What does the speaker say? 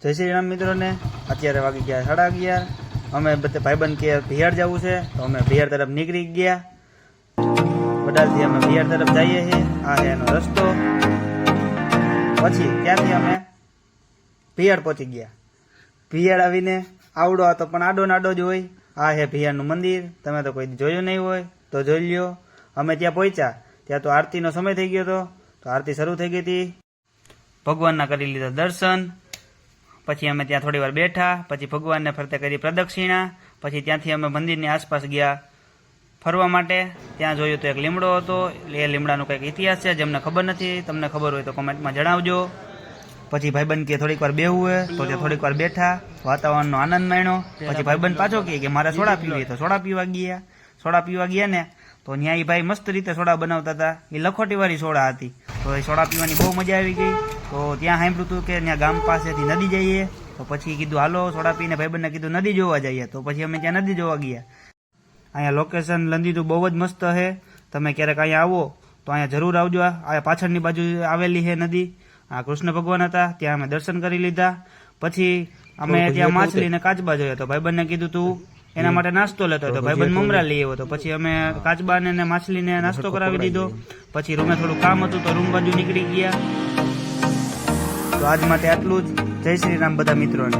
જય શ્રી રામ મિત્રોને. અત્યારે વાગી ગયા 11:30. અમે બધે ભાઈબંધ કે ભિયાડ જવું છે તો અમે ભિયાડ તરફ નીકળી ગયા. વડાલથી અમે ભિયાડ તરફ જઈએ છીએ. આ છે એનો રસ્તો. પછી ત્યાંથી અમે ભિયાડ પહોંચી ગયા. ભિયાડ આવીને આવડો હતો પણ આડો નાડો જ હોય. આ છે ભિયાડનું મંદિર. તમે તો કોઈ જોયું નહીં હોય તો જોઈ લ્યો. અમે ત્યાં પહોંચ્યા ત્યાં તો આરતીનો સમય થઈ ગયો હતો. તો આરતી શરૂ થઈ ગઈ હતી. ભગવાનના કરી લીધા દર્શન. પછી અમે ત્યાં થોડી વાર બેઠા. પછી ભગવાનને ફરતે કરી પ્રદક્ષિણા. પછી ત્યાંથી અમે મંદિરની આસપાસ ગયા ફરવા માટે. ત્યાં જોયું તો એક લીમડો હતો. એ લીમડાનો કંઈક ઇતિહાસ છે જેમને ખબર નથી. તમને ખબર હોય તો કોમેન્ટમાં જણાવજો. પછી ભાઈબંધ કે થોડીક વાર બેહવું હોય તો ત્યાં થોડીક વાર બેઠા, વાતાવરણનો આનંદ માણ્યો. પછી ભાઈબંધ પાછો કહે કે મારે સોડા પીવી, તો સોડા પીવા ગયા. સોડા પીવા ગયા ને તો ત્યાં એ ભાઈ મસ્ત રીતે સોડા બનાવતા હતા. એ લખોટીવાળી સોડા હતી. તો એ સોડા પીવાની બહુ મજા આવી ગઈ. તો ત્યાં સાંભળ્યું હતું કે ત્યાં ગામ પાસેથી નદી જઈએ. તો પછી કીધું હાલો સોડા પીને ભાઈબંધને કીધું નદી જોવા જઈએ. તો પછી અમે ત્યાં નદી જોવા ગયા. અહીંયા લોકેશન લંદીનું બહુ જ મસ્ત છે. તમે ક્યારેક અહીંયા આવો તો અહીંયા જરૂર આવજો. આ પાછળની બાજુ આવેલી છે નદી. આ કૃષ્ણ ભગવાન હતા, ત્યાં અમે દર્શન કરી લીધા. પછી અમે ત્યાં માછલી ને કાચબા જોયા. તો ભાઈબંધને કીધું તું એના માટે નાસ્તો લેતો હતો. ભાઈબંધ મમરા લઈ આવ્યો. તો પછી અમે કાચબાને ને માછલીને નાસ્તો કરાવી દીધો. પછી રૂમે થોડું કામ હતું તો રૂમ બાજુ નીકળી ગયા. તો આજ માટે આટલું જ. જય શ્રી રામ બધા મિત્રોને.